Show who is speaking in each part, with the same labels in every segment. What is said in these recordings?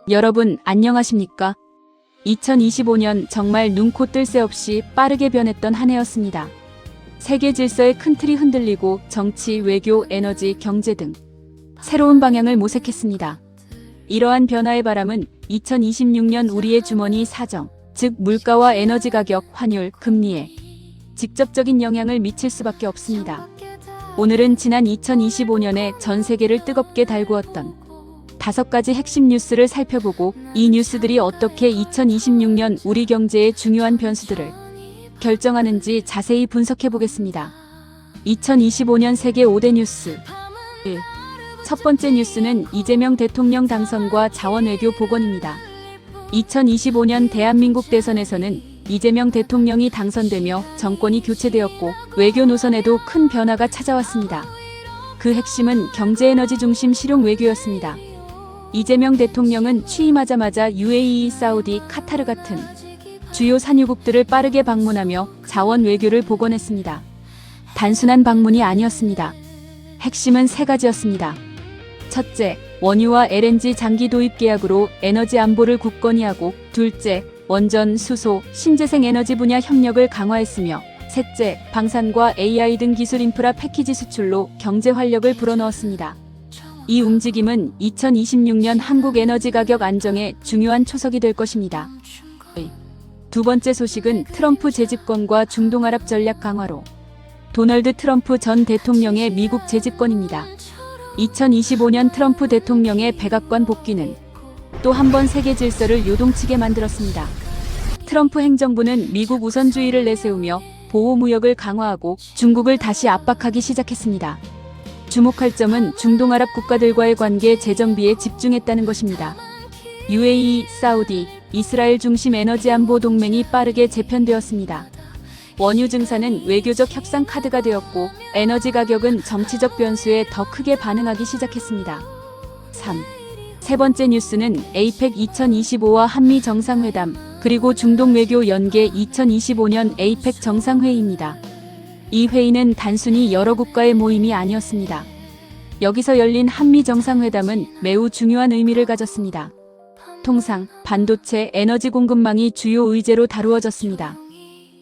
Speaker 1: 여러분 안녕하십니까? 2025년 정말 눈코 뜰 새 없이 빠르게 변했던 한 해였습니다. 세계 질서의 큰 틀이 흔들리고 정치, 외교, 에너지, 경제 등 새로운 방향을 모색했습니다. 이러한 변화의 바람은 2026년 우리의 주머니 사정, 즉 물가와 에너지 가격, 환율, 금리에 직접적인 영향을 미칠 수밖에 없습니다. 오늘은 지난 2025년에 전 세계를 뜨겁게 달구었던 5가지 핵심 뉴스를 살펴보고 이 뉴스들이 어떻게 2026년 우리 경제의 중요한 변수들을 결정하는지 자세히 분석해 보겠습니다. 2025년 세계 5대 뉴스 1. 첫 번째 뉴스는 이재명 대통령 당선과 자원외교 복원입니다. 2025년 대한민국 대선에서는 이재명 대통령이 당선되며 정권이 교체되었고 외교 노선에도 큰 변화가 찾아왔습니다. 그 핵심은 경제에너지 중심 실용 외교였습니다. 이재명 대통령은 취임하자마자 UAE, 사우디, 카타르 같은 주요 산유국들을 빠르게 방문하며 자원 외교를 복원했습니다. 단순한 방문이 아니었습니다. 핵심은 3가지였습니다. 첫째, 원유와 LNG 장기 도입 계약으로 에너지 안보를 굳건히 하고, 둘째, 원전, 수소, 신재생 에너지 분야 협력을 강화했으며, 셋째, 방산과 AI 등 기술 인프라 패키지 수출로 경제 활력을 불어넣었습니다. 이 움직임은 2026년 한국 에너지 가격 안정에 중요한 초석이 될 것입니다. 두 번째 소식은 트럼프 재집권과 중동아랍 전략 강화로 도널드 트럼프 전 대통령의 미국 재집권입니다. 2025년 트럼프 대통령의 백악관 복귀는 또 한 번 세계 질서를 요동치게 만들었습니다. 트럼프 행정부는 미국 우선주의를 내세우며 보호무역을 강화하고 중국을 다시 압박하기 시작했습니다. 주목할 점은 중동아랍 국가들과의 관계 재정비에 집중했다는 것입니다. UAE, 사우디, 이스라엘 중심 에너지 안보 동맹이 빠르게 재편되었습니다. 원유 증산은 외교적 협상 카드가 되었고 에너지 가격은 정치적 변수에 더 크게 반응하기 시작했습니다. 3. 세 번째 뉴스는 APEC 2025와 한미 정상회담 그리고 중동 외교 연계 2025년 APEC 정상회의입니다. 이 회의는 단순히 여러 국가의 모임이 아니었습니다. 여기서 열린 한미 정상회담은 매우 중요한 의미를 가졌습니다. 통상, 반도체, 에너지 공급망이 주요 의제로 다루어졌습니다.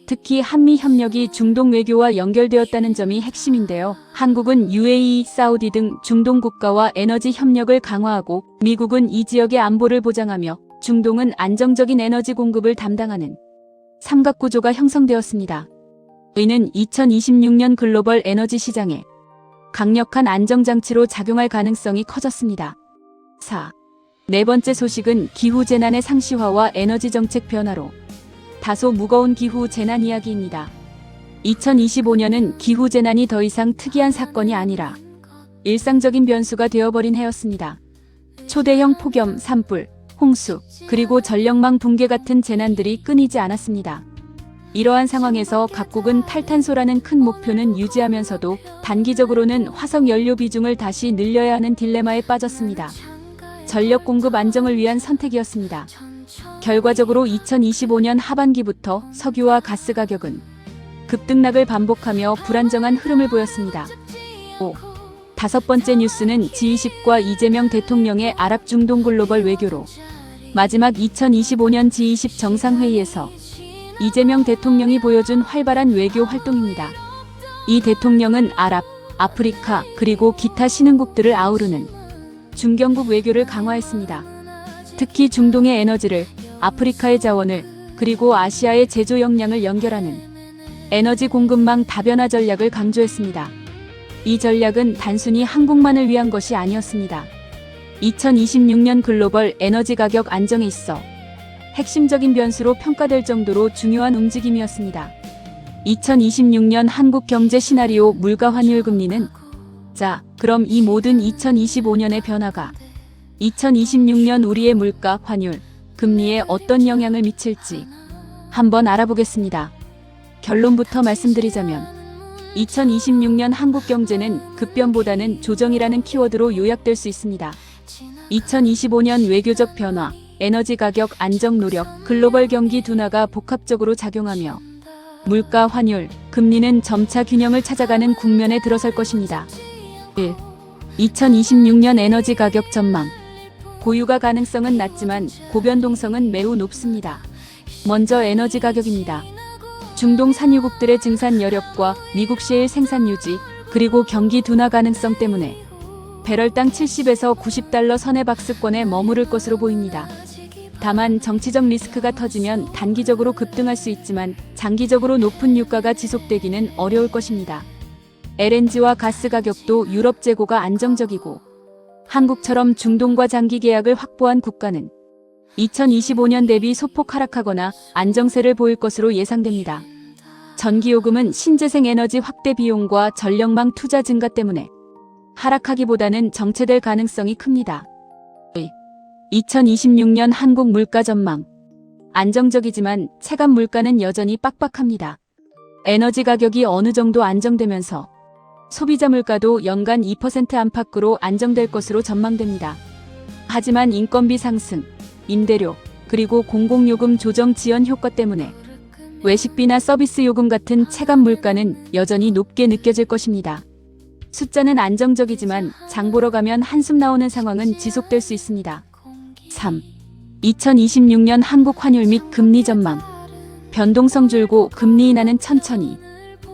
Speaker 1: 특히 한미 협력이 중동 외교와 연결되었다는 점이 핵심인데요. 한국은 UAE, 사우디 등 중동 국가와 에너지 협력을 강화하고 미국은 이 지역의 안보를 보장하며 중동은 안정적인 에너지 공급을 담당하는 삼각구조가 형성되었습니다. 이는 2026년 글로벌 에너지 시장에 강력한 안정장치로 작용할 가능성이 커졌습니다. 4. 네 번째 소식은 기후재난의 상시화와 에너지 정책 변화로 다소 무거운 기후재난 이야기입니다. 2025년은 기후재난이 더 이상 특이한 사건이 아니라 일상적인 변수가 되어버린 해였습니다. 초대형 폭염, 산불, 홍수, 그리고 전력망 붕괴 같은 재난들이 끊이지 않았습니다. 이러한 상황에서 각국은 탈탄소라는 큰 목표는 유지하면서도 단기적으로는 화석 연료 비중을 다시 늘려야 하는 딜레마에 빠졌습니다. 전력 공급 안정을 위한 선택이었습니다. 결과적으로 2025년 하반기부터 석유와 가스 가격은 급등락을 반복하며 불안정한 흐름을 보였습니다. 5. 다섯 번째 뉴스는 G20과 이재명 대통령의 아랍 중동 글로벌 외교로 마지막 2025년 G20 정상회의에서 이재명 대통령이 보여준 활발한 외교 활동입니다. 이 대통령은 아랍, 아프리카 그리고 기타 신흥국들을 아우르는 중견국 외교를 강화했습니다. 특히 중동의 에너지를, 아프리카의 자원을, 그리고 아시아의 제조 역량을 연결하는 에너지 공급망 다변화 전략을 강조했습니다. 이 전략은 단순히 한국만을 위한 것이 아니었습니다. 2026년 글로벌 에너지 가격 안정에 있어 핵심적인 변수로 평가될 정도로 중요한 움직임이었습니다. 2026년 한국 경제 시나리오 물가 환율 금리는 자, 그럼 이 모든 2025년의 변화가 2026년 우리의 물가 환율 금리에 어떤 영향을 미칠지 한번 알아보겠습니다. 결론부터 말씀드리자면 2026년 한국 경제는 급변보다는 조정이라는 키워드로 요약될 수 있습니다. 2025년 외교적 변화, 에너지 가격 안정 노력, 글로벌 경기 둔화가 복합적으로 작용하며 물가, 환율, 금리는 점차 균형을 찾아가는 국면에 들어설 것입니다. 1. 2026년 에너지 가격 전망. 보유가 가능성은 낮지만 고변동성은 매우 높습니다. 먼저 에너지 가격입니다. 중동 산유국들의 증산 여력과 미국 셰일 생산 유지, 그리고 경기 둔화 가능성 때문에 배럴당 70에서 90달러 선의 박스권에 머무를 것으로 보입니다. 다만 정치적 리스크가 터지면 단기적으로 급등할 수 있지만 장기적으로 높은 유가가 지속되기는 어려울 것입니다. LNG와 가스 가격도 유럽 재고가 안정적이고 한국처럼 중동과 장기 계약을 확보한 국가는 2025년 대비 소폭 하락하거나 안정세를 보일 것으로 예상됩니다. 전기요금은 신재생 에너지 확대 비용과 전력망 투자 증가 때문에 하락하기보다는 정체될 가능성이 큽니다. 2026년 한국 물가 전망. 안정적이지만 체감 물가는 여전히 빡빡합니다. 에너지 가격이 어느 정도 안정되면서 소비자 물가도 연간 2% 안팎으로 안정될 것으로 전망됩니다. 하지만 인건비 상승, 임대료, 그리고 공공요금 조정 지연 효과 때문에 외식비나 서비스 요금 같은 체감 물가는 여전히 높게 느껴질 것입니다. 숫자는 안정적이지만 장 보러 가면 한숨 나오는 상황은 지속될 수 있습니다. 3. 2026년 한국 환율 및 금리 전망. 변동성 줄고 금리 인하는 천천히.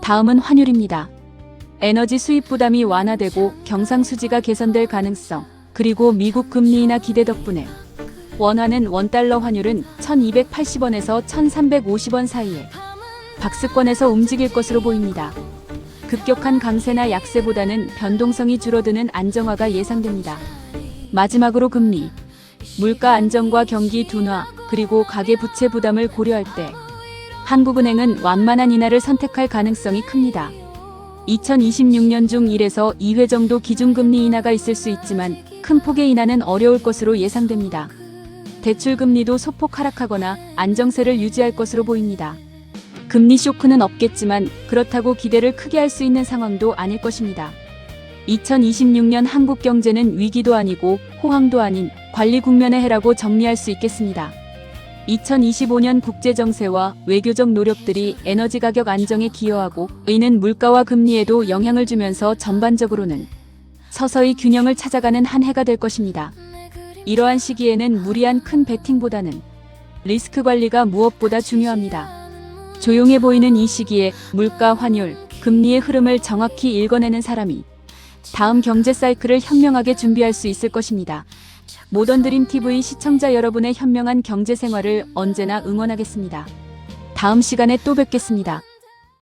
Speaker 1: 다음은 환율입니다. 에너지 수입 부담이 완화되고 경상수지가 개선될 가능성, 그리고 미국 금리 인하 기대 덕분에 원화는 원달러 환율은 1280원에서 1350원 사이에 박스권에서 움직일 것으로 보입니다. 급격한 강세나 약세보다는 변동성이 줄어드는 안정화가 예상됩니다. 마지막으로 금리. 물가 안정과 경기 둔화, 그리고 가계부채 부담을 고려할 때 한국은행은 완만한 인하를 선택할 가능성이 큽니다. 2026년 중 1에서 2회 정도 기준금리 인하가 있을 수 있지만 큰 폭의 인하는 어려울 것으로 예상됩니다. 대출금리도 소폭 하락하거나 안정세를 유지할 것으로 보입니다. 금리 쇼크는 없겠지만 그렇다고 기대를 크게 할 수 있는 상황도 아닐 것입니다. 2026년 한국 경제는 위기도 아니고 호황도 아닌 관리 국면의 해라고 정리할 수 있겠습니다. 2025년 국제정세와 외교적 노력들이 에너지 가격 안정에 기여하고 이는 물가와 금리에도 영향을 주면서 전반적으로는 서서히 균형을 찾아가는 한 해가 될 것입니다. 이러한 시기에는 무리한 큰 베팅보다는 리스크 관리가 무엇보다 중요합니다. 조용해 보이는 이 시기에 물가, 환율, 금리의 흐름을 정확히 읽어내는 사람이 다음 경제 사이클을 현명하게 준비할 수 있을 것입니다. 모던드림TV 시청자 여러분의 현명한 경제 생활을 언제나 응원하겠습니다. 다음 시간에 또 뵙겠습니다.